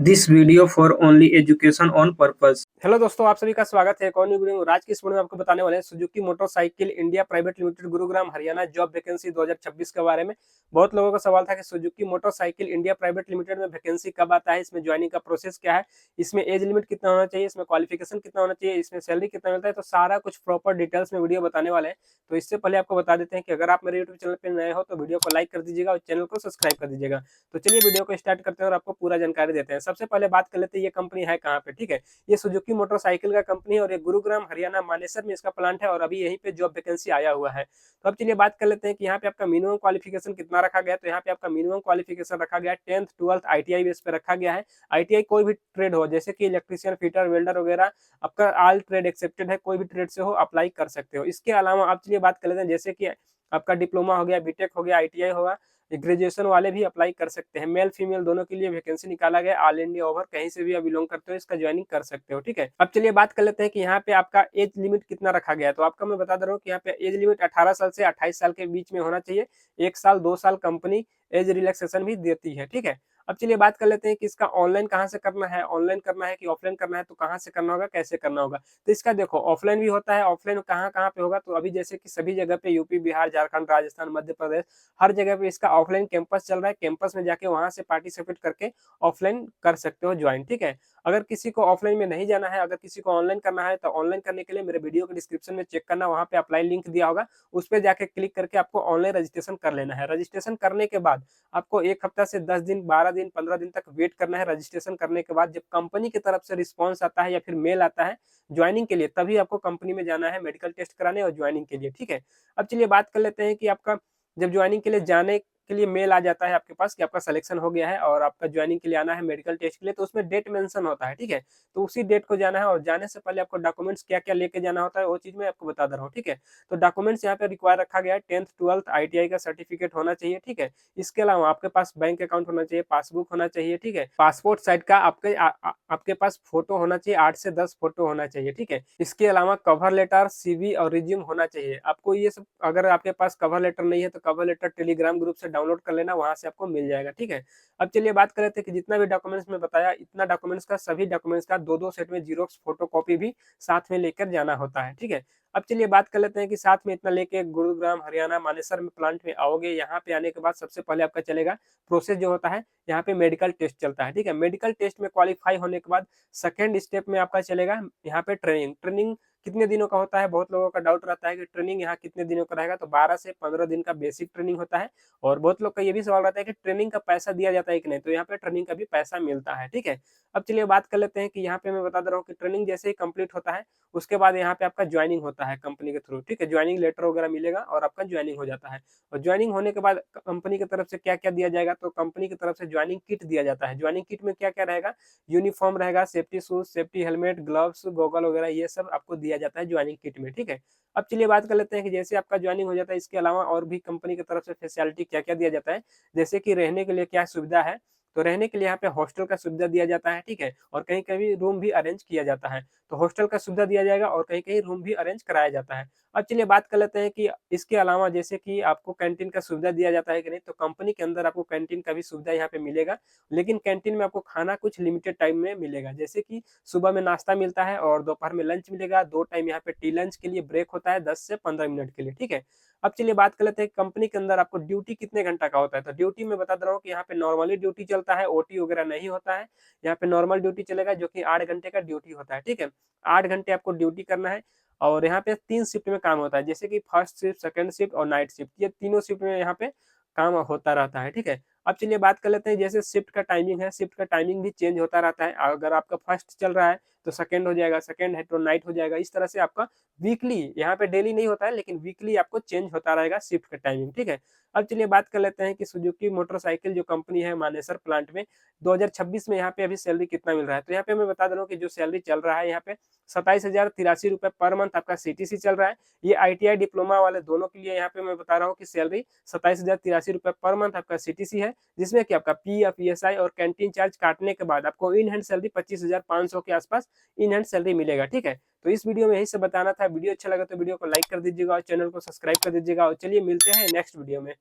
This video for only education on purpose। Hello दोस्तों, आप सभी का स्वागत है एक और न्यू वीडियो में। आज की इस वीडियो में आपको बताने वाले हैं Suzuki motorcycle India private limited Gurugram Haryana job vacancy 2026 के बारे में। बहुत लोगों का सवाल था कि Suzuki motorcycle India private limited में वैकेंसी कब आता है, इसमें ज्वाइनिंग का प्रोसेस क्या है, इसमें एज लिमिट कितना होना चाहिए, इसमें क्वालिफिकेशन कितना होना चाहिए, इसमें सैलरी कितना मिलता है। तो सारा कुछ प्रॉपर डिटेल्स में वीडियो बताने वाले हैं। तो इससे पहले आपको बता देते हैं कि अगर आप मेरे यूट्यूब चैनल पर नए हो तो वीडियो को लाइक कर दीजिएगा और चैनल को सब्सक्राइब कर दीजिएगा। तो चलिए वीडियो को स्टार्ट करते हैं और आपको पूरा जानकारी देते हैं। सबसे पहले बात कर लेते हैं ये कंपनी है कहाँ पे। ठीक है, ये सुजुकी मोटरसाइकिल का कंपनी है और ये गुरुग्राम हरियाणा मानेसर में इसका प्लांट है और अभी यहीं पे जॉब वैकेंसी आया हुआ है। तो अब चलिए बात कर लेते हैं कि यहाँ पे आपका मिनिमम क्वालिफिकेशन कितना रखा गया है। तो यहाँ पे आपका मिनिमम क्वालिफिकेशन रखा गया है 10th 12th आईटीआई बेस पे रखा गया है। आईटीआई कोई भी ट्रेड हो, जैसे कि इलेक्ट्रिशियन, फिटर, वेल्डर वगैरह, आपका ऑल ट्रेड एक्सेप्टेड है, कोई भी ट्रेड से हो अप्लाई कर सकते हो। इसके अलावा आप चलिए बात कर लेते हैं जैसे कि आपका डिप्लोमा हो गया, बीटेक हो गया, आईटीआई होगा, ग्रेजुएशन वाले भी अप्लाई कर सकते हैं। मेल फीमेल दोनों के लिए वैकेंसी निकाला गया। ऑल इंडिया ओवर कहीं से भी आप बिलोंग करते हो इसका ज्वाइनिंग कर सकते हो। ठीक है, अब चलिए बात कर लेते हैं कि यहाँ पे आपका एज लिमिट कितना रखा गया है। तो आपका मैं बता दे रहा हूँ कि यहाँ पे एज लिमिट 18 साल से 28 साल के बीच में होना चाहिए। 1 साल 2 साल कंपनी एज रिलैक्सेशन भी देती है। ठीक है, अब चलिए बात कर लेते हैं कि इसका ऑनलाइन कहाँ से करना है, ऑनलाइन करना है कि ऑफलाइन करना है, तो कहाँ से करना होगा, कैसे करना होगा। तो इसका देखो ऑफलाइन भी होता है, ऑफलाइन कहाँ कहाँ पे होगा। तो अभी जैसे कि सभी जगह पे यूपी, बिहार, झारखंड, राजस्थान, मध्य प्रदेश, हर जगह पे इसका ऑफलाइन कैंपस चल रहा है। कैंपस में जाके वहां से पार्टिसिपेट करके ऑफलाइन कर सकते हो ज्वाइन। ठीक है, अगर किसी को ऑफलाइन में नहीं जाना है, अगर किसी को ऑनलाइन करना है, तो ऑनलाइन करने के लिए मेरे वीडियो के डिस्क्रिप्शन में चेक करना, वहां पे अप्लाई लिंक दिया होगा, उस पर जाके क्लिक करके आपको ऑनलाइन रजिस्ट्रेशन कर लेना है। रजिस्ट्रेशन करने के बाद आपको 1 हफ्ता से 10 दिन, 12 दिन, 15 दिन तक वेट करना है। रजिस्ट्रेशन करने के बाद जब कंपनी की तरफ से रिस्पॉन्स आता है या फिर मेल आता है ज्वाइनिंग के लिए, तभी आपको कंपनी में जाना है मेडिकल टेस्ट कराने और ज्वाइनिंग के लिए। ठीक है, अब चलिए बात कर लेते हैं कि आपका जब ज्वाइनिंग के लिए जाने के लिए मेल आ जाता है आपके पास कि आपका सिलेक्शन हो गया है और आपका ज्वाइनिंग के लिए आना है मेडिकल टेस्ट के लिए, तो उसमें डेट मेंशन होता है। ठीक है, तो उसी डेट को जाना है और जाने से पहले आपको डॉक्यूमेंट्स क्या क्या लेके जाना होता है वो चीज मैं आपको बता दे रहा हूँ। ठीक है, तो डॉक्यूमेंट्स यहाँ पे रिक्वायर रखा गया है 10th 12th आईटीआई का सर्टिफिकेट होना चाहिए। ठीक है, इसके अलावा आपके पास बैंक अकाउंट होना चाहिए, पासबुक होना चाहिए। ठीक है, पासपोर्ट साइज का आपके पास फोटो होना चाहिए, 8 से 10 फोटो होना चाहिए। ठीक है, इसके अलावा कवर लेटर, सीवी और रिज्यूम होना चाहिए आपको। ये सब अगर आपके पास कवर लेटर नहीं है तो कवर लेटर टेलीग्राम ग्रुप से डाउनलोड कर लेना, वहां से आपको मिल जाएगा। ठीक है, अब चलिए बात कर लेते हैं कि जितना भी डॉक्यूमेंट्स में बताया, इतना डॉक्यूमेंट्स का सभी डॉक्यूमेंट्स का दो दो सेट में जीरोक्स फोटो कॉपी भी साथ में लेकर जाना होता है। ठीक है, अब चलिए बात कर लेते हैं कि साथ में इतना लेके गुरुग्राम हरियाणा मानेसर में प्लांट में आओगे। यहाँ पे आने के बाद सबसे पहले आपका चलेगा प्रोसेस जो होता है, यहाँ पे मेडिकल टेस्ट चलता है। ठीक है, मेडिकल टेस्ट में क्वालिफाई होने के बाद सेकेंड स्टेप में आपका चलेगा यहाँ पे ट्रेनिंग। ट्रेनिंग कितने दिनों का होता है, बहुत लोगों का डाउट रहता है कि ट्रेनिंग यहाँ कितने दिनों का रहेगा। तो 12 से 15 दिन का बेसिक ट्रेनिंग होता है। और बहुत लोग का ये भी सवाल रहता है कि ट्रेनिंग का पैसा दिया जाता है कि नहीं। तो यहाँ पे ट्रेनिंग का भी पैसा मिलता है। ठीक है, अब चलिए बात कर लेते हैं कि यहाँ पे मैं बता दे रहा हूँ कि ट्रेनिंग जैसे ही कंप्लीट होता है उसके बाद यहाँ पे आपका ज्वाइनिंग होता है कंपनी के थ्रू। ठीक है, ज्वाइनिंग लेटर वगैरह मिलेगा और आपका ज्वाइनिंग हो जाता है। और ज्वाइनिंग होने के बाद कंपनी की तरफ से क्या क्या दिया जाएगा, तो कंपनी की तरफ से ज्वाइनिंग किट दिया जाता है। ज्वाइनिंग किट में क्या क्या रहेगा, यूनिफॉर्म रहेगा, safety shoes, safety helmet, gloves, goggle वगैरह, ये सब आपको दिया जाता है ज्वाइनिंग किट में। ठीक है, अब चलिए बात कर लेते हैं कि जैसे आपका ज्वाइनिंग हो जाता है इसके अलावा और भी कंपनी की तरफ से फैसिलिटी क्या क्या दिया जाता है। जैसे कि रहने के लिए क्या सुविधा है, तो रहने के लिए यहाँ पे हॉस्टल का सुविधा दिया जाता है। ठीक है, और कहीं कहीं रूम भी अरेंज किया जाता है। तो हॉस्टल का सुविधा दिया जाएगा और कहीं कहीं रूम भी अरेंज कराया जाता है। अब चलिए बात कर लेते हैं कि इसके अलावा जैसे कि आपको कैंटीन का सुविधा दिया जाता है कि नहीं। तो कंपनी के अंदर आपको कैंटीन का भी सुविधा यहाँ पे मिलेगा, लेकिन कैंटीन में आपको खाना कुछ लिमिटेड टाइम में मिलेगा। जैसे कि सुबह में नाश्ता मिलता है और दोपहर में लंच मिलेगा। 2 टाइम यहाँ पे टी लंच के लिए ब्रेक होता है 10 से 15 मिनट के लिए। ठीक है, अब चलिए बात कर लेते हैं कंपनी के अंदर आपको ड्यूटी कितने घंटा का होता है। तो ड्यूटी में बता दे रहा हूँ कि यहाँ पे नॉर्मली ड्यूटी चलता है, ओटी वगैरह नहीं होता है। यहाँ पे नॉर्मल ड्यूटी चलेगा जो कि 8 घंटे का ड्यूटी होता है। ठीक है, 8 घंटे आपको ड्यूटी करना है। और यहाँ पे 3 शिफ्ट में काम होता है, जैसे कि फर्स्ट शिफ्ट, सेकंड शिफ्ट और नाइट शिफ्ट, ये तीनों शिफ्ट में यहाँ पे काम होता रहता है। ठीक है, अब चलिए बात कर लेते हैं जैसे शिफ्ट का टाइमिंग है। शिफ्ट का टाइमिंग भी चेंज होता रहता है। अगर आपका फर्स्ट चल रहा है तो सेकंड हो जाएगा, सेकंड है तो नाइट हो जाएगा। इस तरह से आपका वीकली, यहाँ पे डेली नहीं होता है लेकिन वीकली आपको चेंज होता रहेगा शिफ्ट का टाइमिंग। ठीक है, अब चलिए बात कर लेते हैं कि सुजुकी मोटरसाइकिल जो कंपनी है मानेसर प्लांट में 2026 में यहाँ पे अभी सैलरी कितना मिल रहा है। तो यहाँ पे मैं बता दे रहा हूँ कि जो सैलरी चल रहा है यहाँ पे 27,083 रुपए पर मंथ आपका सीटीसी चल रहा है। ये आईटीआई डिप्लोमा वाले दोनों के लिए यहाँ पे मैं बता रहा हूँ कि सैलरी 27,083 रुपए पर मंथ आपका सीटीसी है, जिसमें कि आपका पीएफ, ईएसआई और कैंटीन चार्ज काटने के बाद आपको इन हैंड सैलरी 25,500 के आसपास इन हैंड सैलरी मिलेगा। ठीक है, तो इस वीडियो में यही सब बताना था। वीडियो अच्छा लगा तो वीडियो को लाइक कर दीजिएगा और चैनल को सब्सक्राइब कर दीजिएगा। और चलिए मिलते हैं नेक्स्ट वीडियो में।